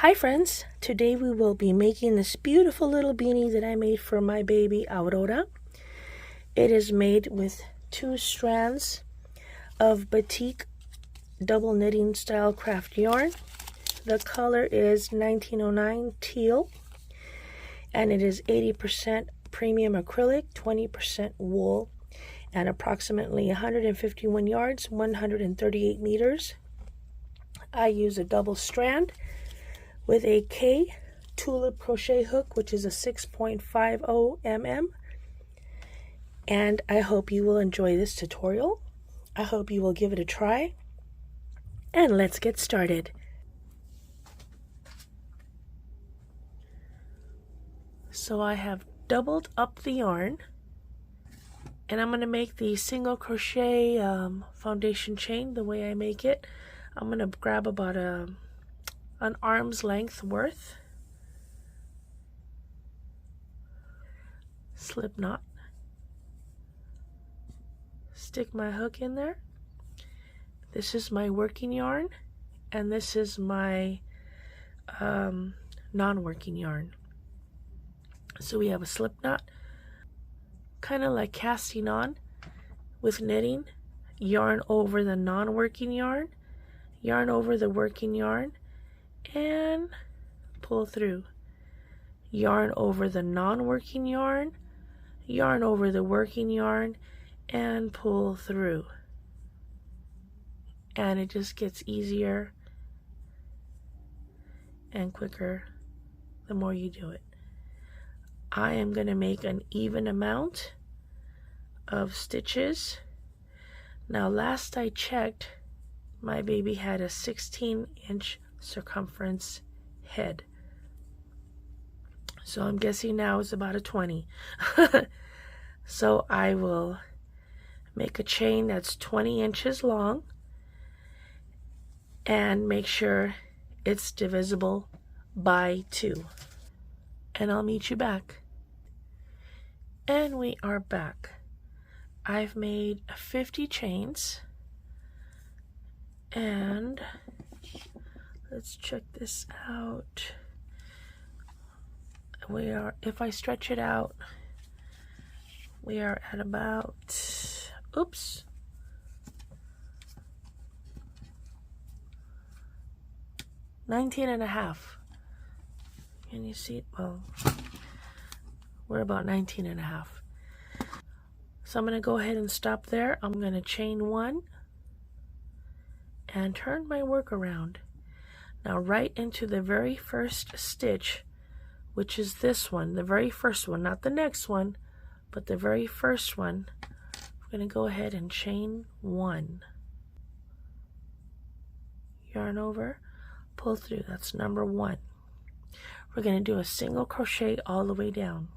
Hi friends, today we will be making this beautiful little beanie that I made for my baby Aurora. It is made with 2 strands of batik double knitting style craft yarn. The color is 1909 teal and it is 80% premium acrylic, 20% wool, and approximately 151 yards, 138 meters. I use a double strand with a K tulip crochet hook, which is a 6.50 mm. And I hope you will enjoy this tutorial. I hope you will give it a try. And let's get started. So I have doubled up the yarn, and I'm going to make the single crochet foundation chain the way I make it. I'm going to grab about an arm's length worth, slip knot, stick my hook in there. This is my working yarn, and this is my non-working yarn. So we have a slip knot, kind of like casting on with knitting, yarn over the non-working yarn, yarn over the working yarn, and pull through, yarn over the non-working yarn, yarn over the working yarn, and pull through. And it just gets easier and quicker the more you do it. I am going to make an even amount of stitches. Now last I checked, my baby had a 16-inch circumference head. So I'm guessing now it's about a 20. So I will make a chain that's 20 inches long and make sure it's divisible by 2. And I'll meet you back. And we are back. I've made 50 chains, and let's check this out. We are, if I stretch it out, we are at about, oops, $19.5. Can you see it? Well, we're about 19.5. So I'm going to go ahead and stop there. I'm going to chain 1 and turn my work around. Now right into the very first stitch, which is this one, the very first one, not the next one, but the very first one. I'm going to go ahead and chain 1. Yarn over, pull through. That's number 1. We're going to do a single crochet all the way down.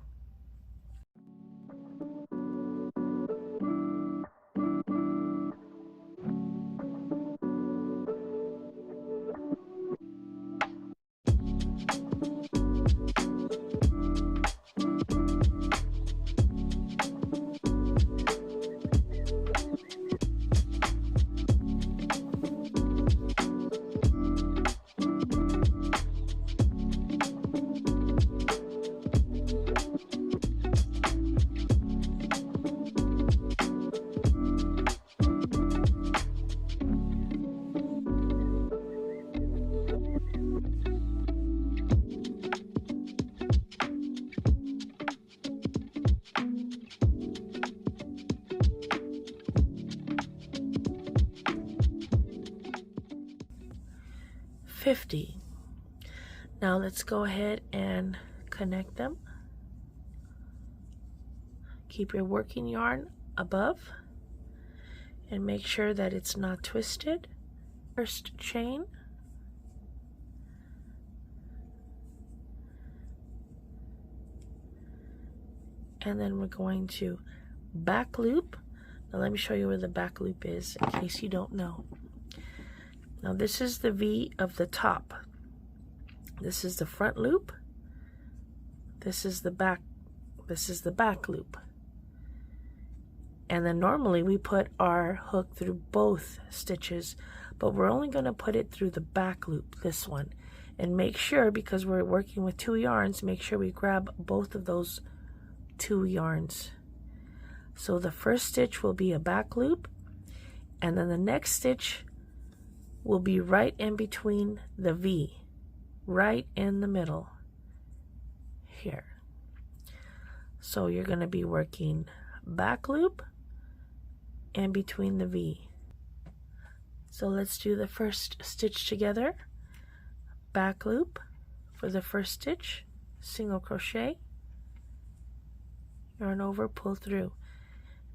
Now let's go ahead and connect them. Keep your working yarn above and make sure that it's not twisted. First chain, and then we're going to back loop. Now let me show you where the back loop is in case you don't know. Now this is the V of the top. This is the front loop. This is the back loop. And then normally we put our hook through both stitches, but we're only going to put it through the back loop, this one. And make sure, because we're working with 2 yarns, make sure we grab both of those 2 yarns. So the first stitch will be a back loop, and then the next stitch will be right in between the V, right in the middle here. So you're going to be working back loop in between the V. So let's do the first stitch together. Back loop for the first stitch, single crochet, yarn over, pull through.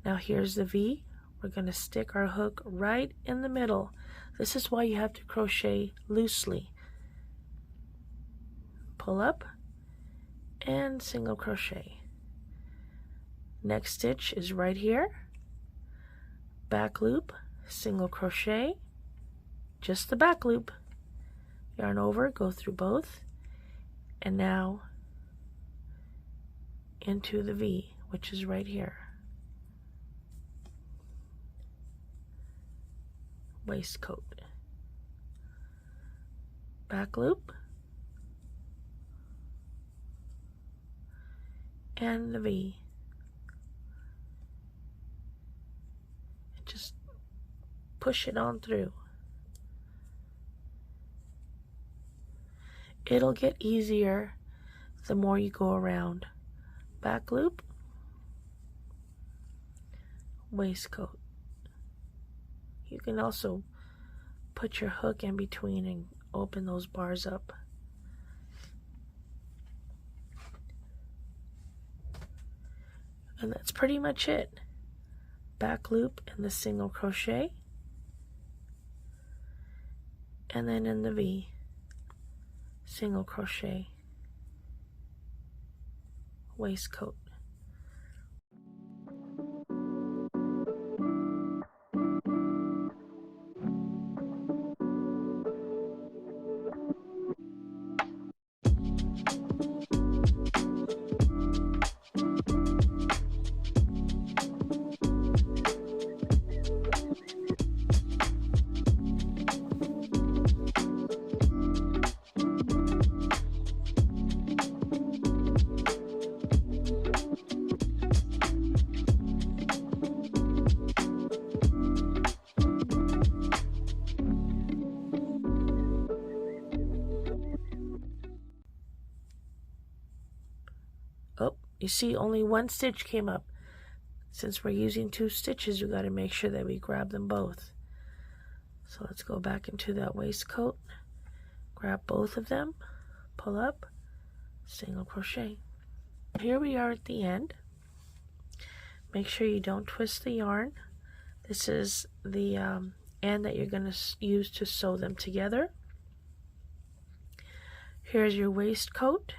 Now here's the V. We're going to stick our hook right in the middle. This is why you have to crochet loosely. Pull up and single crochet. Next stitch is right here. Back loop, single crochet, just the back loop. Yarn over, go through both, and now into the V, which is right here. Waistcoat. Back loop, and the V. And just push it on through. It'll get easier the more you go around. Back loop, waistcoat. You can also put your hook in between and open those bars up. And that's pretty much it. Back loop in the single crochet, and then in the V, single crochet, waistcoat. Oh, you see only one stitch came up. Since we're using 2 stitches, we got to make sure that we grab them both. So let's go back into that waistcoat, grab both of them, pull up, single crochet. Here we are at the end. Make sure you don't twist the yarn. This is the end that you're going to use to sew them together. Here's your waistcoat.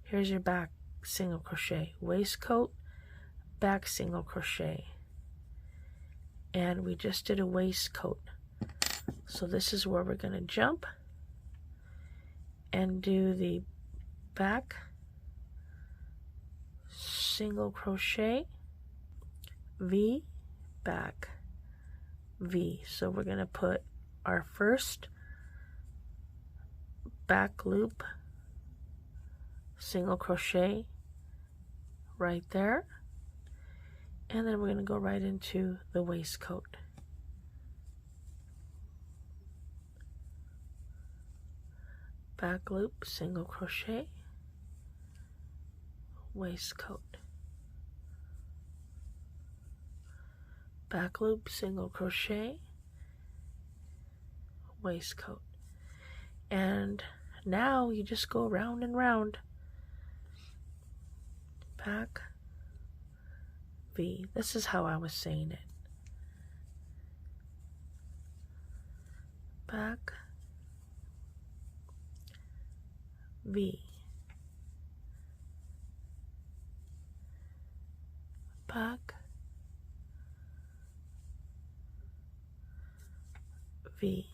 Here's your back single crochet, waistcoat, back single crochet, and we just did a waistcoat. So this is where we're going to jump and do the back single crochet, V, back, V. So we're going to put our first back loop, single crochet right there, and then we're going to go right into the waistcoat. Back loop, single crochet, waistcoat. Back loop, single crochet, waistcoat. And now you just go round and round. Back, V. This is how I was saying it. Back, V. Back, V.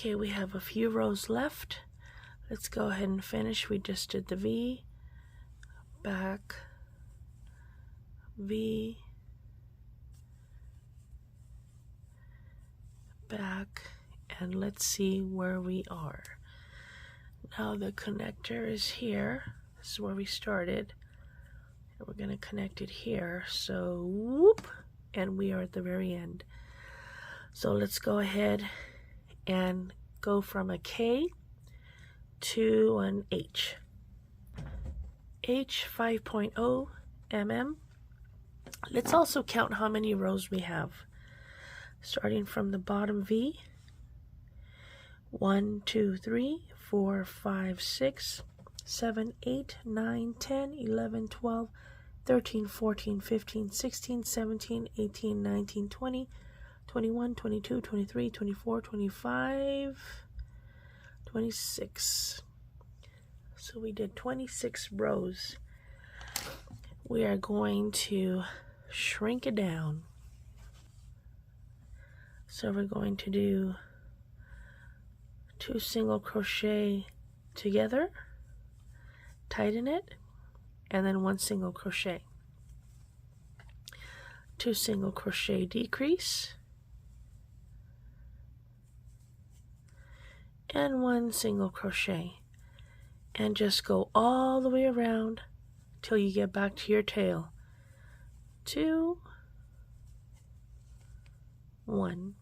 Okay, we have a few rows left. Let's go ahead and finish. We just did the V, back, V, back, and let's see where we are. Now the connector is here. This is where we started. And we're going to connect it here. So whoop, and we are at the very end. So let's go ahead and go from a K to an H. H 5.0 mm. Let's also count how many rows we have. Starting from the bottom V. 1, 2, 3, 4, 5, 6, 7, 8, 9, 10, 11, 12, 13, 14, 15, 16, 17, 18, 19, 20, 21, 22, 23, 24, 25, 26. So we did 26 rows. We are going to shrink it down. So we're going to do 2 single crochet together, tighten it, and then 1 single crochet. 2 single crochet decrease, and 1 single crochet, and just go all the way around till you get back to your tail. 2, 1.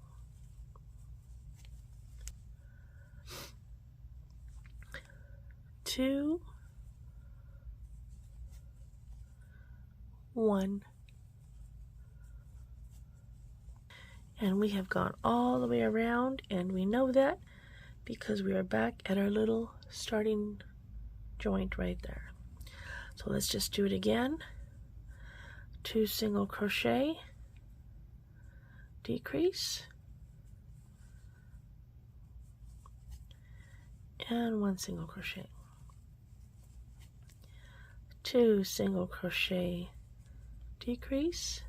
2, 1. And we have gone all the way around, and we know that because we are back at our little starting joint right there. So let's just do it again. 2 single crochet, decrease, and 1 single crochet. 2 single crochet, decrease.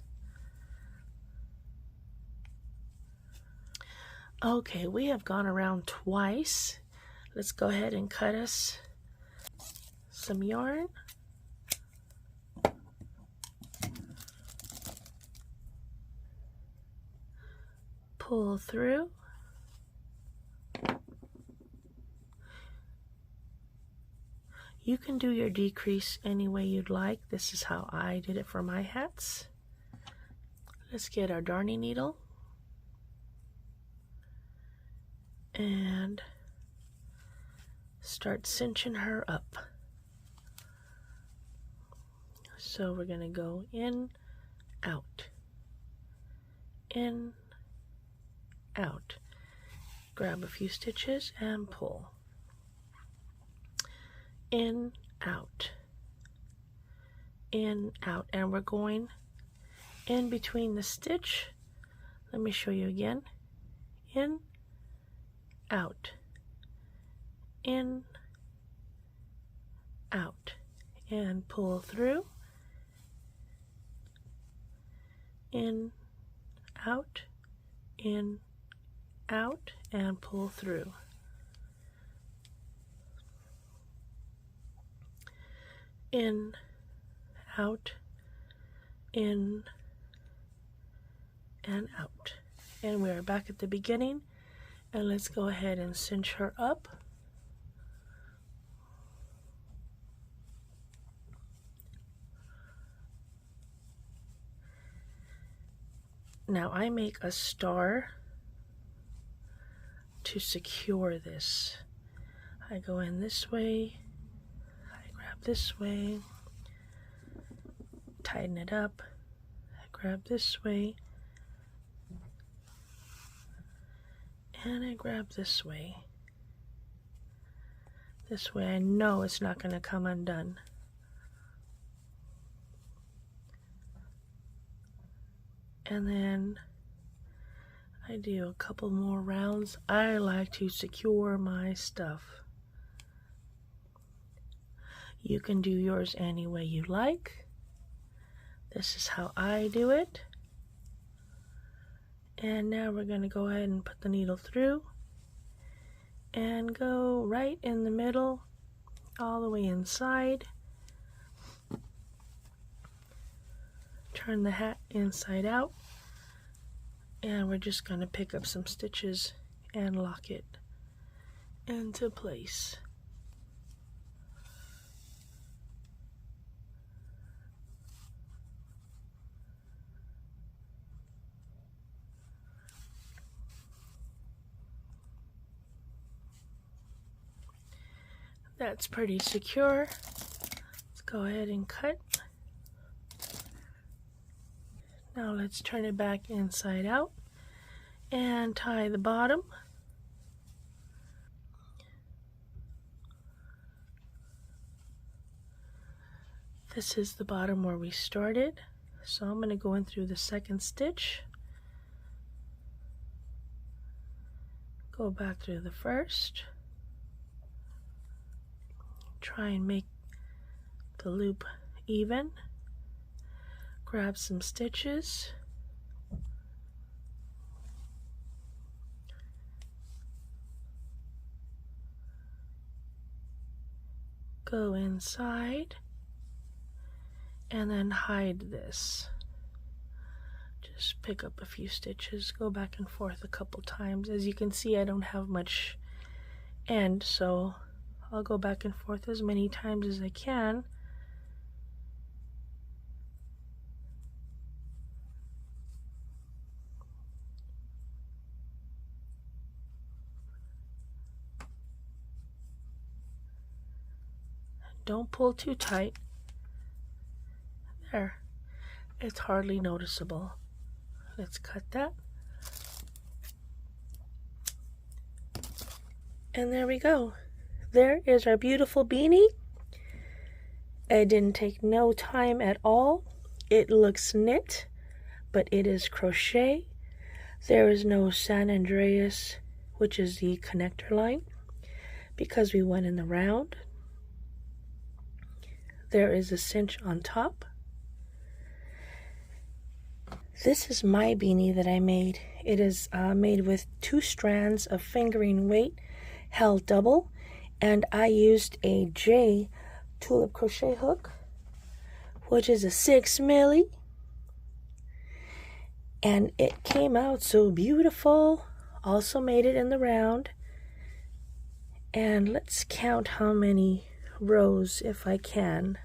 Okay, we have gone around twice. Let's go ahead and cut us some yarn. Pull through. You can do your decrease any way you'd like. This is how I did it for my hats. Let's get our darning needle and start cinching her up. So we're going to go in, out, in, out. Grab a few stitches and pull. In, out, and we're going in between the stitch. Let me show you again. In, out, in, out, and pull through. In, out, and pull through. In, out, in, and out. And we are back at the beginning, and let's go ahead and cinch her up. Now I make a star to secure this. I go in this way, this way, tighten it up, I grab this way, and I grab this way. This way I know it's not going to come undone. And then I do a couple more rounds. I like to secure my stuff. You can do yours any way you like. This is how I do it. And now we're going to go ahead and put the needle through and go right in the middle, all the way inside. Turn the hat inside out, and we're just going to pick up some stitches and lock it into place. That's pretty secure. Let's go ahead and cut. Now let's turn it back inside out and tie the bottom. This is the bottom where we started, so I'm going to go in through the second stitch, go back through the first, try and make the loop even, grab some stitches, go inside, and then hide this. Just pick up a few stitches, go back and forth a couple times. As you can see, I don't have much end, so I'll go back and forth as many times as I can. Don't pull too tight. There, it's hardly noticeable. Let's cut that. And there we go. There is our beautiful beanie. It didn't take no time at all. It looks knit, but it is crochet. There is no San Andreas, which is the connector line, because we went in the round. There is a cinch on top. This is my beanie that I made. It is made with 2 strands of fingering weight held double, and I used a J tulip crochet hook, which is a 6 milli, and it came out so beautiful. Also made it in the round, and let's count how many rows if I can.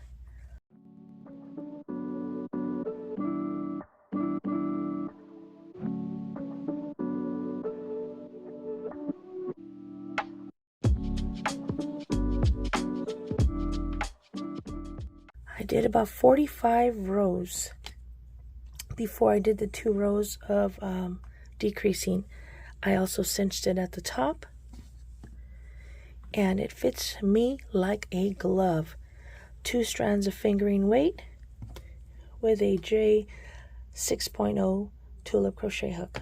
I did about 45 rows before I did the 2 rows of decreasing. I also cinched it at the top, and it fits me like a glove. 2 strands of fingering weight with a J 6.0 tulip crochet hook.